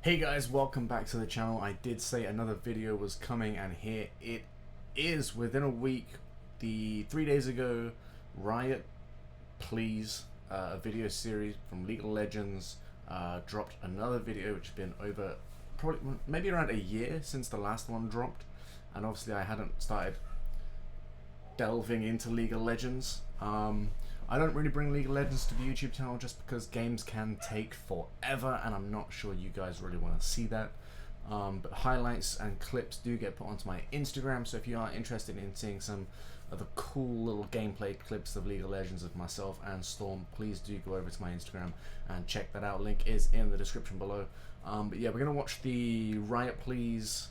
Hey guys, welcome back to the channel. I did say another video was coming, and here it is. Within a week, 3 days ago, Riot Plz, a video series from League of Legends, dropped another video which has been over probably maybe around a year since the last one dropped, and obviously I hadn't started delving into League of Legends. I don't really bring League of Legends to the YouTube channel just because games can take forever, and I'm not sure you guys really want to see that. But highlights and clips do get put onto my Instagram, so if you are interested in seeing some of the cool little gameplay clips of League of Legends of myself and Storm, please do go over to my Instagram and check that out. Link is in the description below. But yeah, we're going to watch the Riot Plz,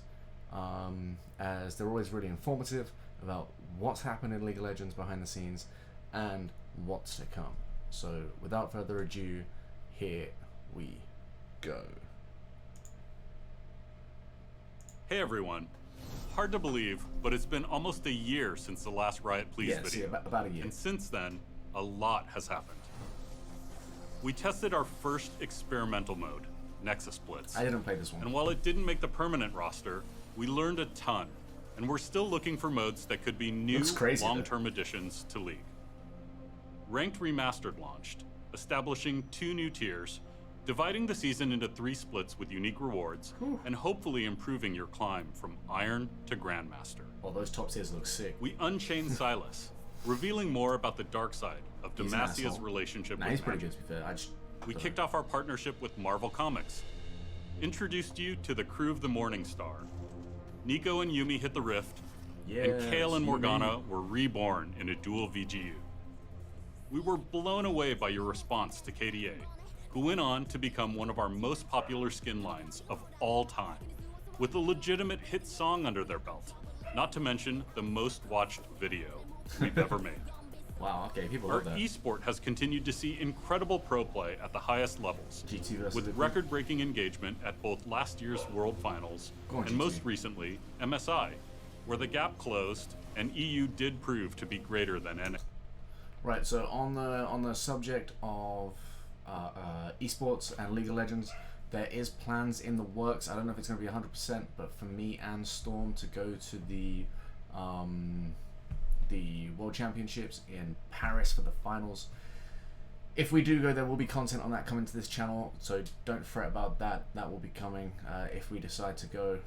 as they're always really informative about what's happened in League of Legends behind the scenes and what's to come. So without further ado, here we go. Hey everyone. Hard to believe, but it's been almost a year since the last Riot Plz video. Yeah, about a year. And since then, a lot has happened. We tested our first experimental mode, Nexus Splits. I didn't play this one. And while it didn't make the permanent roster, we learned a ton. And we're still looking for modes that could be new long-term additions to League. Ranked Remastered launched, establishing 2 new tiers, dividing the season into 3 splits with unique rewards, and hopefully improving your climb from Iron to Grandmaster. Oh, those top tiers look sick. We unchained Silas, revealing more about the dark side of Demacia's relationship with he's pretty magic. good, to be fair. We kicked off our partnership with Marvel Comics, introduced you to the crew of the Morning Star. Nico and Yumi hit the rift, and Kale and Morgana were reborn in a dual VGU. We were blown away by your response to KDA, who went on to become one of our most popular skin lines of all time, with a legitimate hit song under their belt, not to mention the most watched video we've ever made. Wow, okay, people love that. Our esport has continued to see incredible pro play at the highest levels, with record-breaking engagement at both last year's World Finals and most recently MSI, where the gap closed and EU did prove to be greater than NA. Right, so on the subject of esports and League of Legends, there is plans in the works. I don't know if it's going to be 100%, but for me and Storm to go to the World Championships in Paris for the finals. If we do go, there will be content on that coming to this channel, so don't fret about that. That will be coming if we decide to go.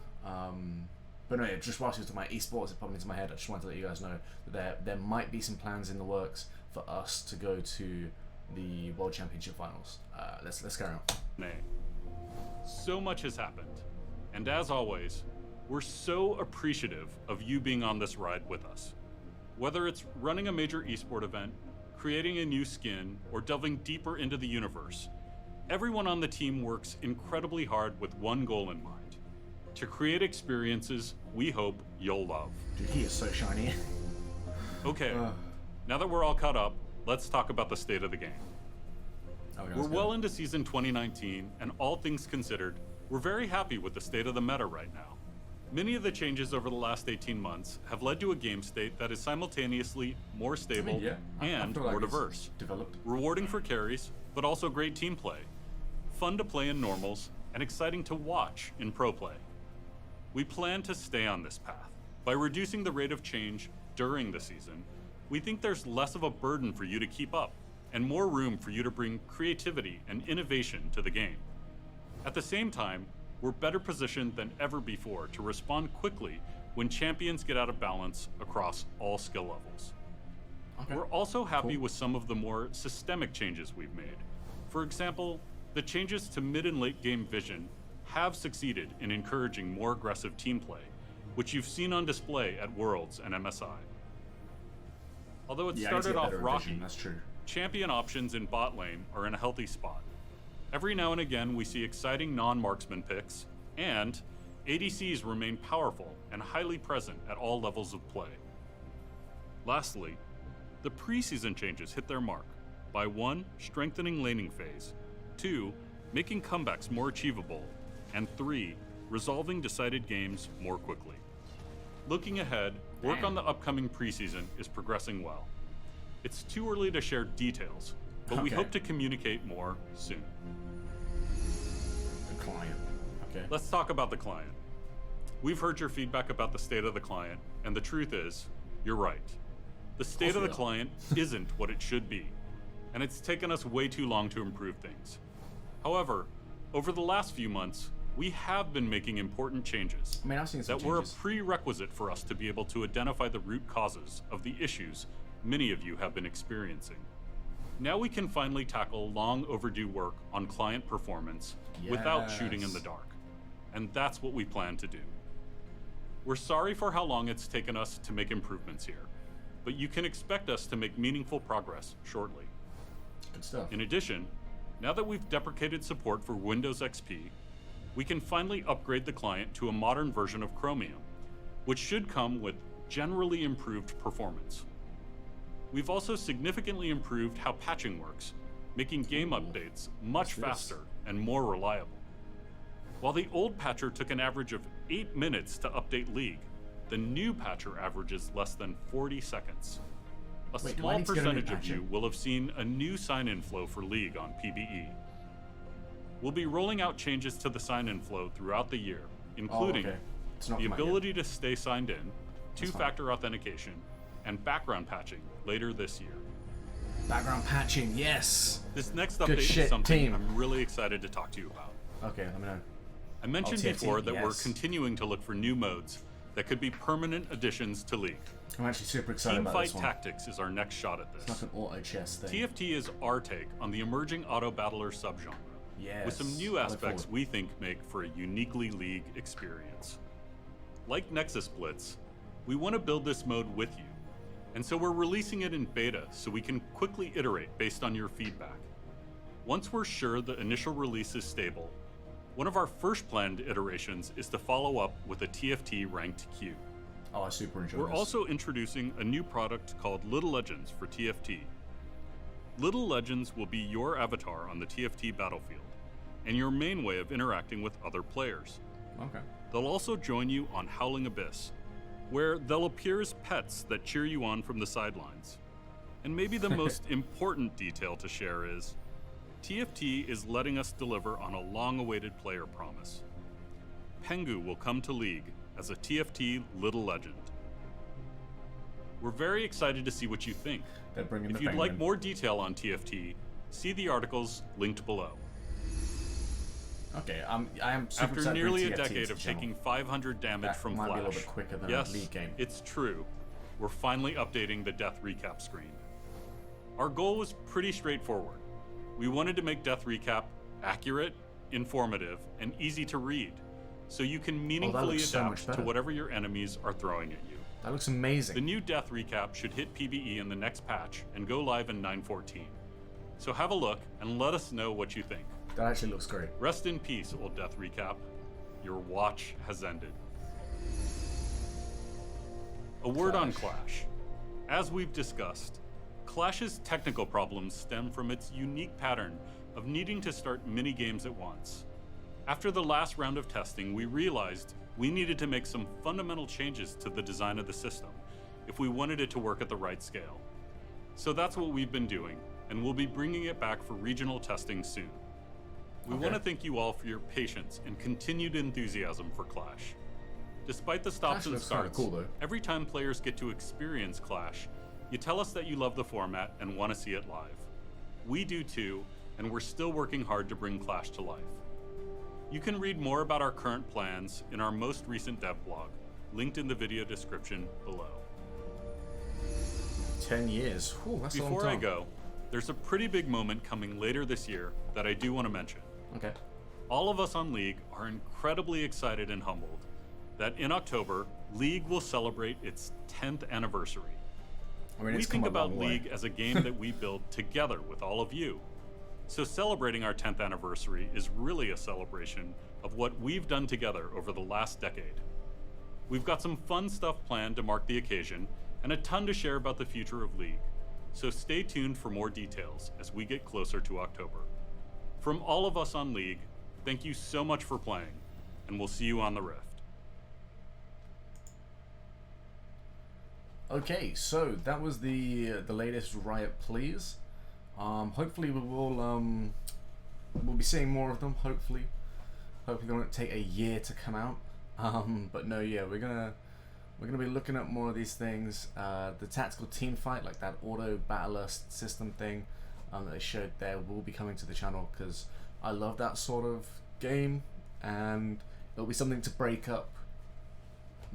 But no, just whilst it was to my esports, it popped into my head. I just wanted to let you guys know that there might be some plans in the works for us to go to the World Championship finals. Let's carry on. So much has happened, and as always, we're so appreciative of you being on this ride with us. Whether it's running a major esport event, creating a new skin, or delving deeper into the universe, everyone on the team works incredibly hard with one goal in mind: to create experiences we hope you'll love. Dude, he is so shiny. Okay, now that we're all caught up, let's talk about the state of the game. We're well into season 2019, and all things considered, we're very happy with the state of the meta right now. Many of the changes over the last 18 months have led to a game state that is simultaneously more stable and more diverse. Rewarding for carries, but also great team play. Fun to play in normals, and exciting to watch in pro play. We plan to stay on this path. By reducing the rate of change during the season, we think there's less of a burden for you to keep up, and more room for you to bring creativity and innovation to the game. At the same time, we're better positioned than ever before to respond quickly when champions get out of balance across all skill levels. We're also happy with some of the more systemic changes we've made. For example, the changes to mid and late game vision have succeeded in encouraging more aggressive team play, which you've seen on display at Worlds and MSI. Although it started off rocky, champion options in bot lane are in a healthy spot. Every now and again we see exciting non-marksman picks, and ADCs remain powerful and highly present at all levels of play. Lastly, the preseason changes hit their mark by 1. Strengthening laning phase, 2. Making comebacks more achievable, and 3. Resolving decided games more quickly. Looking ahead, work on the upcoming preseason is progressing well. It's too early to share details, but we hope to communicate more soon. The client. Okay. Let's talk about the client. We've heard your feedback about the state of the client, and the truth is, you're right. The state of the client isn't what it should be, and it's taken us way too long to improve things. However, over the last few months, we have been making important changes that were a prerequisite for us to be able to identify the root causes of the issues many of you have been experiencing. Now we can finally tackle long overdue work on client performance without shooting in the dark. And that's what we plan to do. We're sorry for how long it's taken us to make improvements here, but you can expect us to make meaningful progress shortly. Good stuff. In addition, now that we've deprecated support for Windows XP, we can finally upgrade the client to a modern version of Chromium, which should come with generally improved performance. We've also significantly improved how patching works, making game updates much faster and more reliable. While the old patcher took an average of 8 minutes to update League, the new patcher averages less than 40 seconds. A small percentage of you will have seen a new sign-in flow for League on PBE. We'll be rolling out changes to the sign-in flow throughout the year, including the ability to stay signed in, two-factor authentication, and background patching later this year. Background patching, yes! This next update is something I'm really excited to talk to you about. Okay, let me know. I mentioned before that we're continuing to look for new modes that could be permanent additions to League. I'm actually super excited about this one. Teamfight Tactics is our next shot at this. It's like an auto chess thing. TFT is our take on the emerging auto battler subgenre, with some new aspects we think make for a uniquely League experience. Like Nexus Blitz, we want to build this mode with you, and so we're releasing it in beta so we can quickly iterate based on your feedback. Once we're sure the initial release is stable, one of our first planned iterations is to follow up with a TFT ranked queue. Oh, I super enjoy We're also introducing a new product called Little Legends for TFT. Little Legends will be your avatar on the TFT battlefield, and your main way of interacting with other players. Okay. They'll also join you on Howling Abyss, where they'll appear as pets that cheer you on from the sidelines. And maybe the most important detail to share is, TFT is letting us deliver on a long-awaited player promise. Pengu will come to League as a TFT Little Legend. We're very excited to see what you think. If you'd like more detail on TFT, see the articles linked below. Okay, I am super After nearly a decade of taking 500 damage from Flash, be a little bit quicker than a League game. It's true. We're finally updating the Death Recap screen. Our goal was pretty straightforward. We wanted to make Death Recap accurate, informative, and easy to read, so you can meaningfully adapt to whatever your enemies are throwing at you. That looks amazing. The new Death Recap should hit PBE in the next patch and go live in 9.14. So have a look and let us know what you think. That actually looks great. Rest in peace, old Death Recap. Your watch has ended. A word on Clash. As we've discussed, Clash's technical problems stem from its unique pattern of needing to start many games at once. After the last round of testing, we realized we needed to make some fundamental changes to the design of the system if we wanted it to work at the right scale. So that's what we've been doing, and we'll be bringing it back for regional testing soon. We want to thank you all for your patience and continued enthusiasm for Clash. Despite the stops and starts, every time players get to experience Clash, you tell us that you love the format and want to see it live. We do too, and we're still working hard to bring Clash to life. You can read more about our current plans in our most recent dev blog, linked in the video description below. 10 years. Ooh, that's a long time. Before I go, there's a pretty big moment coming later this year that I do want to mention. Okay. All of us on League are incredibly excited and humbled that in October, League will celebrate its 10th anniversary. We think about League as a game that we build together with all of you. So celebrating our 10th anniversary is really a celebration of what we've done together over the last decade. We've got some fun stuff planned to mark the occasion and a ton to share about the future of League. So stay tuned for more details as we get closer to October. From all of us on League, thank you so much for playing, and we'll see you on the Rift. Okay, so that was the latest Riot Plz. Hopefully we'll be seeing more of them. Hopefully Hopefully they won't take a year to come out. But no, yeah, we're gonna be looking at more of these things. The tactical team fight, like that auto battler system thing that they showed there, will be coming to the channel because I love that sort of game, and it'll be something to break up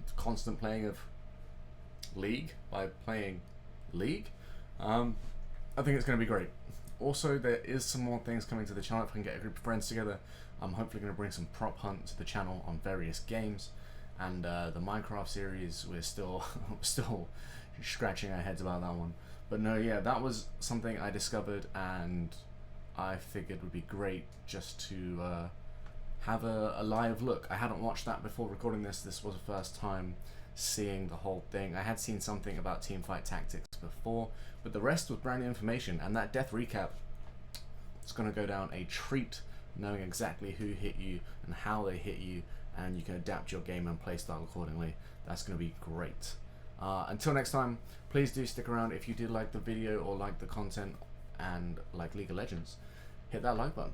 the constant playing of League by playing League. I think it's going to be great. Also, there is some more things coming to the channel. If I can get a group of friends together, I'm hopefully going to bring some prop hunt to the channel on various games. And the Minecraft series, we're still scratching our heads about that one. But no, yeah, that was something I discovered and I figured would be great just to have a live look. I hadn't watched that before recording this. This was the first time seeing the whole thing. I had seen something about teamfight tactics before, but the rest was brand new information, and that death recap is going to go down a treat, knowing exactly who hit you and how they hit you, and you can adapt your game and playstyle accordingly. That's going to be great. Until next time, please do stick around. If you did like the video or like the content and like League of Legends, hit that like button.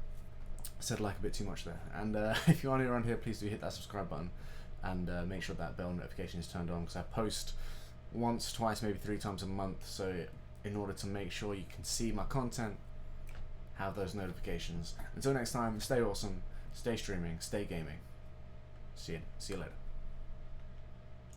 I said like a bit too much there. And if you are new around here, please do hit that subscribe button and make sure that bell notification is turned on, because I post once, twice, maybe 3 times a month. So in order to make sure you can see my content, have those notifications. Until next time, stay awesome, stay streaming, stay gaming. See you later.